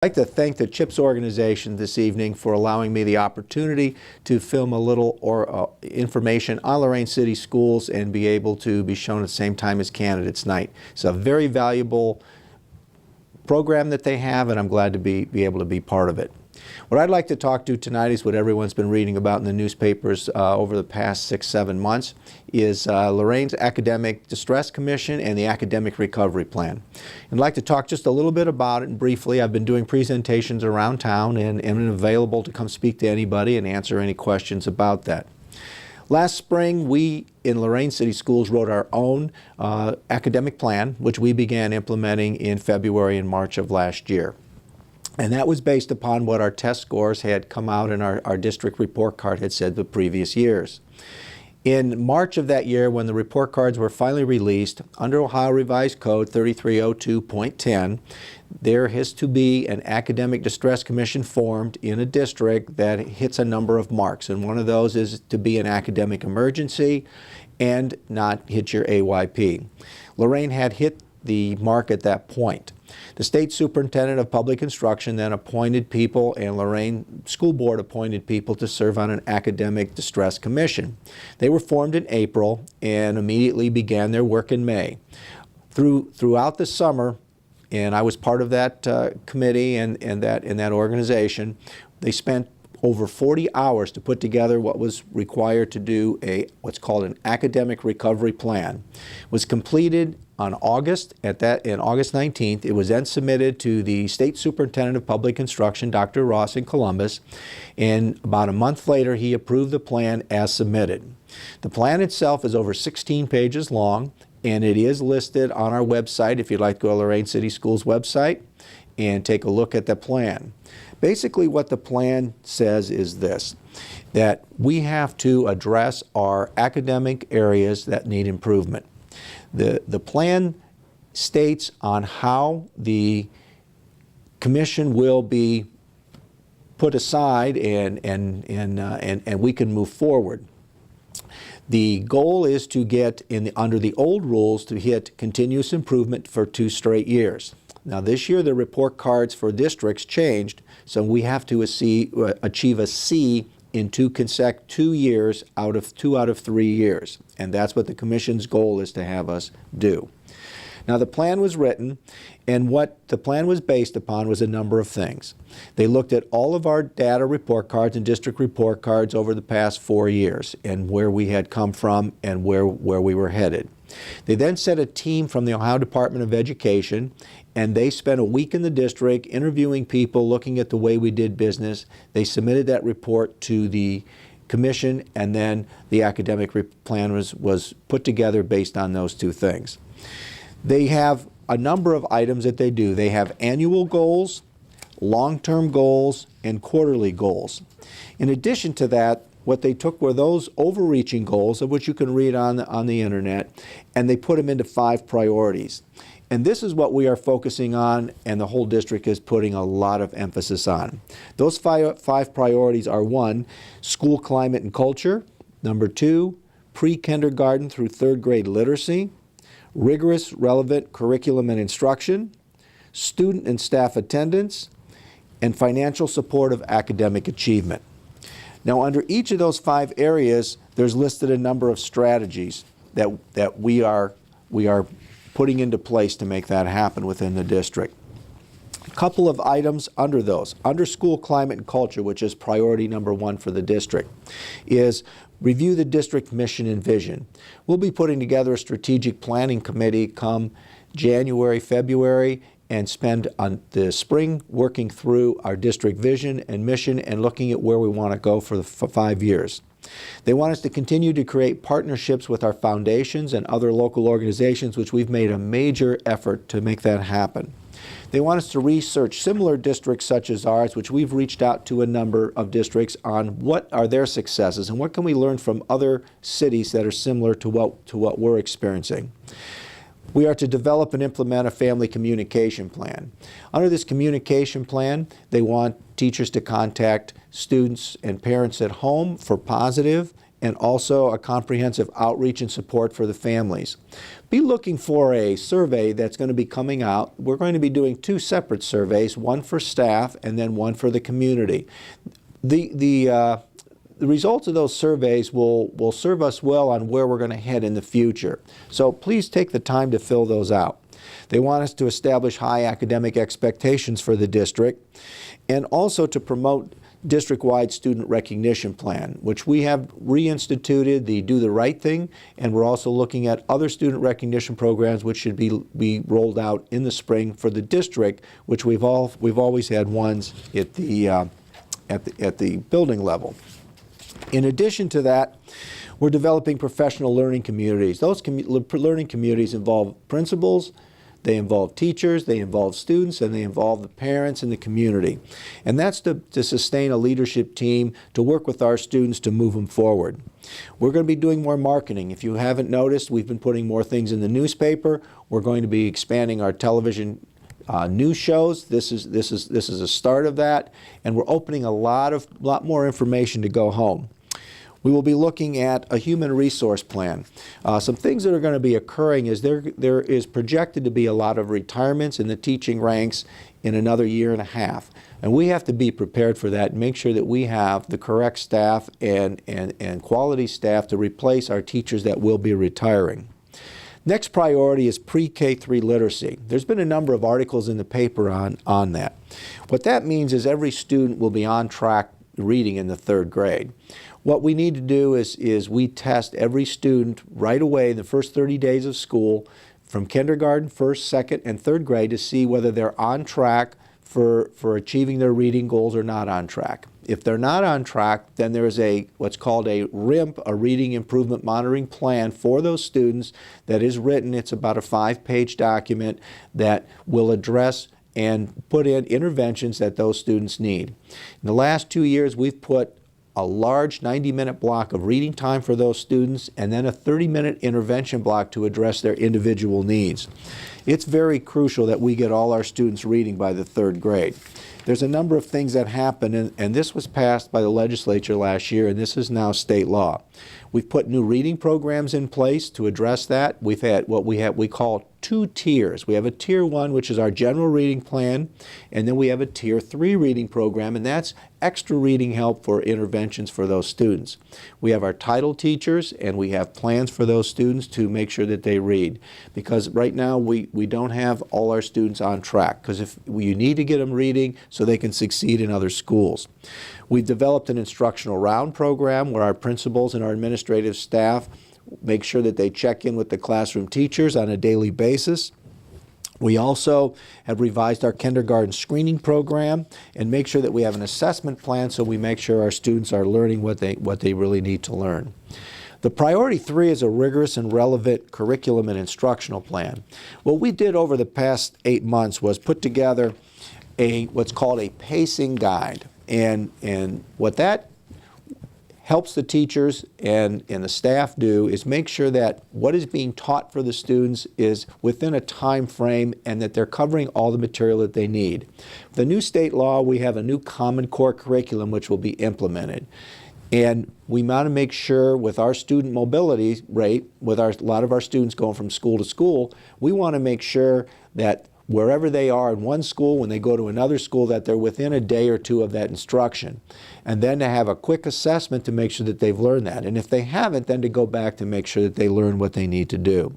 I'd like to thank the CHIPS organization this evening for allowing me the opportunity to film a little information on Lorain City Schools and be able to be shown at the same time as Candidates Night. It's a very valuable program that they have, and I'm glad to be able to be part of it. What I'd like to talk to tonight is what everyone's been reading about in the newspapers over the past 6-7 months, is Lorain's Academic Distress Commission and the Academic Recovery Plan. I'd like to talk just a little bit about it briefly. I've been doing presentations around town and am available to come speak to anybody and answer any questions about that. Last spring, we in Lorain City Schools wrote our own academic plan, which we began implementing in February and March of last year. And that was based upon what our test scores had come out and our district report card had said the previous years. In March of that year, when the report cards were finally released, under Ohio Revised Code 3302.10, there has to be an academic distress commission formed in a district that hits a number of marks. And one of those is to be an academic emergency and not hit your AYP. Lorain had hit the mark at that point. The state superintendent of public instruction then appointed people, and Lorain School Board appointed people to serve on an academic distress commission. They were formed in April and immediately began their work in May. Throughout the summer, and I was part of that committee and that organization, they spent over 40 hours to put together what was required to do what's called an academic recovery plan. It was completed on August 19th. It was then submitted to the State Superintendent of Public Instruction, Dr. Ross in Columbus, and about a month later he approved the plan as submitted. The plan itself is over 16 pages long, and it is listed on our website if you'd like to go to Lorain City Schools website and take a look at the plan. Basically what the plan says is this, that we have to address our academic areas that need improvement. The plan states on how the commission will be put aside and we can move forward. The goal is to get, under the old rules, to hit continuous improvement for 2 straight years. Now this year the report cards for districts changed, so we have to achieve a C in 2 years out of 2 out of 3 years. And that's what the Commission's goal is to have us do. Now the plan was written, and what the plan was based upon was a number of things. They looked at all of our data report cards and district report cards over the past 4 years and where we had come from and where we were headed. They then set a team from the Ohio Department of Education, and they spent a week in the district interviewing people, looking at the way we did business. They submitted that report to the commission, and then the academic plan was put together based on those 2 things. They have a number of items that they do. They have annual goals, long-term goals, and quarterly goals. In addition to that, what they took were those overreaching goals, of which you can read on the internet, and they put them into 5 priorities. And this is what we are focusing on, and the whole district is putting a lot of emphasis on. Those five priorities are: 1, school climate and culture; number 2, pre-kindergarten through 3rd grade literacy; rigorous, relevant curriculum and instruction; student and staff attendance; and financial support of academic achievement. Now, under each of those 5 areas, there's listed a number of strategies that we are putting into place to make that happen within the district. A couple of items under those. Under school climate and culture, which is priority number 1 for the district, is review the district mission and vision. We'll be putting together a strategic planning committee come January, February, and spend on the spring working through our district vision and mission and looking at where we want to go for 5 years. They want us to continue to create partnerships with our foundations and other local organizations, which we've made a major effort to make that happen. They want us to research similar districts such as ours, which we've reached out to a number of districts on what are their successes and what can we learn from other cities that are similar to what we're experiencing. We are to develop and implement a family communication plan. Under this communication plan, they want teachers to contact students and parents at home for positive and also a comprehensive outreach and support for the families. be looking for a survey that's going to be coming out. We're going to be doing 2 separate surveys, one for staff and then one for the community. The results of those surveys will serve us well on where we're going to head in the future. So please take the time to fill those out. They want us to establish high academic expectations for the district and also to promote district-wide student recognition plan, which we have reinstituted the Do the Right Thing, and we're also looking at other student recognition programs which should be rolled out in the spring for the district, which we've always had ones at the building level. In addition to that, we're developing professional learning communities. Those learning communities involve principals, they involve teachers, they involve students, and they involve the parents and the community. And that's to sustain a leadership team to work with our students to move them forward. We're going to be doing more marketing. If you haven't noticed, we've been putting more things in the newspaper. We're going to be expanding our television news shows. This is a start of that, and we're opening a lot more information to go home. We will be looking at a human resource plan. Some things that are going to be occurring is there is projected to be a lot of retirements in the teaching ranks in another year and a half. And we have to be prepared for that and make sure that we have the correct staff and quality staff to replace our teachers that will be retiring. Next priority is pre-K-3 literacy. There's been a number of articles in the paper on that. What that means is every student will be on track reading in the 3rd grade. What we need to do is we test every student right away in the first 30 days of school from kindergarten, 1st, 2nd, and 3rd grade to see whether they're on track for achieving their reading goals or not on track. If they're not on track, then there is what's called a RIMP, a Reading Improvement Monitoring Plan for those students that is written. It's about a 5-page document that will address and put in interventions that those students need. In the last 2 years, we've put a large 90-minute block of reading time for those students and then a 30-minute intervention block to address their individual needs. It's very crucial that we get all our students reading by the 3rd grade. There's a number of things that happen, and this was passed by the legislature last year, and this is now state law. We've put new reading programs in place to address that. We've had what we call 2 tiers. We have a Tier 1, which is our general reading plan, and then we have a Tier 3 reading program, and that's extra reading help for interventions for those students. We have our title teachers, and we have plans for those students to make sure that they read. Because right now we don't have all our students on track, because if you need to get them reading so they can succeed in other schools. We've developed an instructional round program where our principals and our administrative staff make sure that they check in with the classroom teachers on a daily basis. We also have revised our kindergarten screening program and make sure that we have an assessment plan so we make sure our students are learning what they really need to learn. The priority 3 is a rigorous and relevant curriculum and instructional plan. What we did over the past 8 months was put together what's called a pacing guide. And what that helps the teachers and the staff do is make sure that what is being taught for the students is within a time frame and that they're covering all the material that they need. With the new state law, we have a new Common Core curriculum which will be implemented. And we want to make sure with our student mobility rate, with a lot of our students going from school to school, we want to make sure that wherever they are in one school, when they go to another school, that they're within a day or 2 of that instruction. And then to have a quick assessment to make sure that they've learned that. And if they haven't, then to go back to make sure that they learn what they need to do.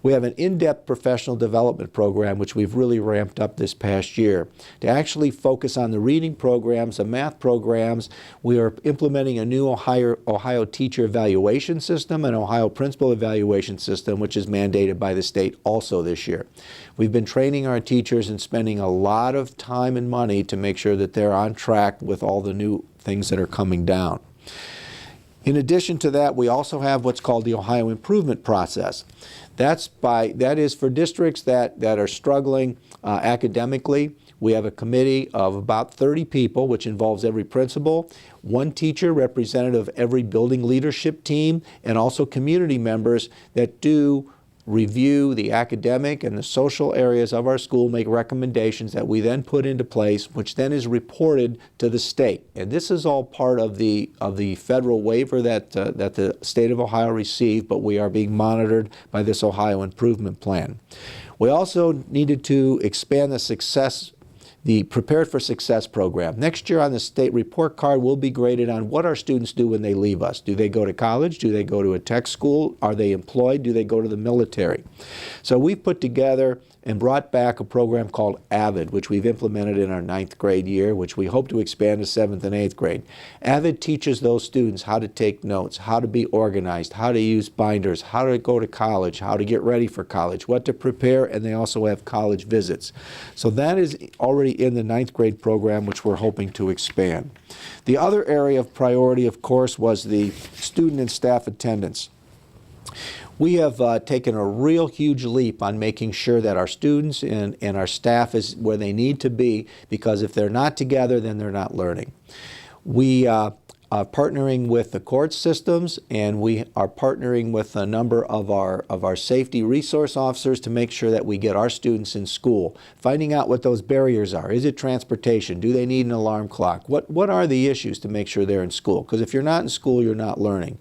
We have an in-depth professional development program which we've really ramped up this past year to actually focus on the reading programs, the math programs. We are implementing a new Ohio teacher evaluation system and Ohio principal evaluation system, which is mandated by the state also this year. We've been training our teachers and spending a lot of time and money to make sure that they're on track with all the new things that are coming down. In addition to that, we also have what's called the Ohio Improvement Process. That is for districts that are struggling academically. We have a committee of about 30 people, which involves every principal, 1 teacher representative of every building leadership team, and also community members that do review the academic and the social areas of our school, make recommendations that we then put into place, which then is reported to the state. And this is all part of the federal waiver that the state of Ohio received, but we are being monitored by this Ohio Improvement Plan. We also needed to expand the Prepared for Success program. Next year on the state report card, we'll be graded on what our students do when they leave us. Do they go to college? Do they go to a tech school? Are they employed? Do they go to the military? So we've put together and brought back a program called Avid, which we've implemented in our 9th grade year, which we hope to expand to 7th and 8th grade. Avid teaches those students how to take notes, how to be organized, how to use binders, how to go to college, how to get ready for college, what to prepare, and they also have college visits. So that is already in the 9th grade program, which we're hoping to expand. The other area of priority, of course, was the student and staff attendance. We have taken a real huge leap on making sure that our students and our staff is where they need to be, because if they're not together, then they're not learning. We are partnering with the court systems, and we are partnering with a number of our safety resource officers to make sure that we get our students in school, finding out what those barriers are. Is it transportation? Do they need an alarm clock? What are the issues to make sure they're in school? Because if you're not in school, you're not learning.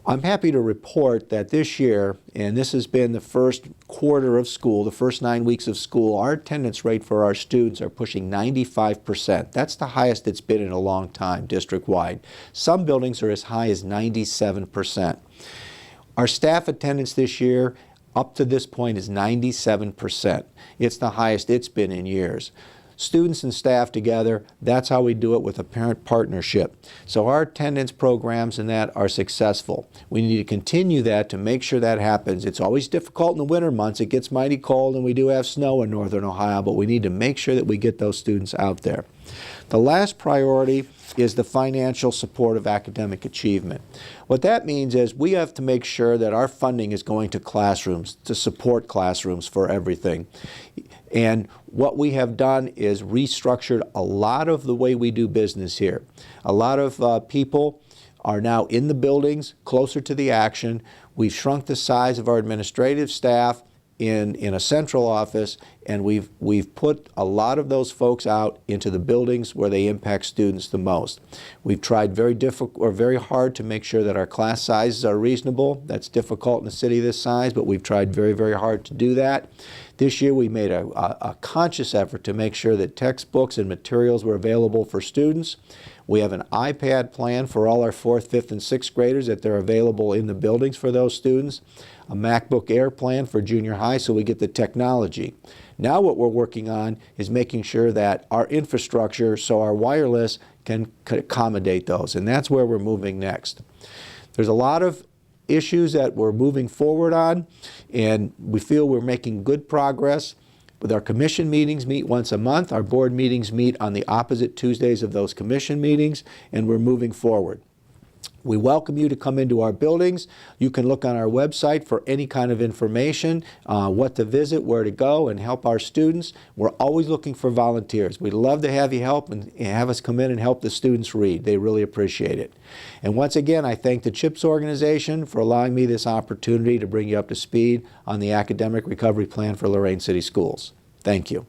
I'm happy to report that this year, and this has been the first quarter of school, the first 9 weeks of school, our attendance rate for our students are pushing 95%. That's the highest it's been in a long time, district-wide. Some buildings are as high as 97%. Our staff attendance this year, up to this point, is 97%. It's the highest it's been in years. Students and staff together, that's how we do it, with a parent partnership. So our attendance programs and that are successful. We need to continue that to make sure that happens. It's always difficult in the winter months. It gets mighty cold and we do have snow in northern Ohio, but we need to make sure that we get those students out there. The last priority is the financial support of academic achievement. What that means is we have to make sure that our funding is going to classrooms, to support classrooms for everything. And what we have done is restructured a lot of the way we do business here. A lot of people are now in the buildings, closer to the action. We've shrunk the size of our administrative staff in a central office, and we've put a lot of those folks out into the buildings where they impact students the most. We've tried very hard to make sure that our class sizes are reasonable. That's difficult in a city this size, but we've tried very, very hard to do that. This year we made a conscious effort to make sure that textbooks and materials were available for students. We have an iPad plan for all our 4th, 5th, and 6th graders that they're available in the buildings for those students. A MacBook Air plan for junior high so we get the technology. Now what we're working on is making sure that our infrastructure, so our wireless, can accommodate those, and that's where we're moving next. There's a lot of issues that we're moving forward on, and we feel we're making good progress. With our commission meetings meet once a month, our board meetings meet on the opposite Tuesdays of those commission meetings, and we're moving forward. We welcome you to come into our buildings. You can look on our website for any kind of information, what to visit, where to go, and help our students. We're always looking for volunteers. We'd love to have you help and have us come in and help the students read. They really appreciate it. And once again, I thank the CHIPS organization for allowing me this opportunity to bring you up to speed on the Academic Recovery Plan for Lorain City Schools. Thank you.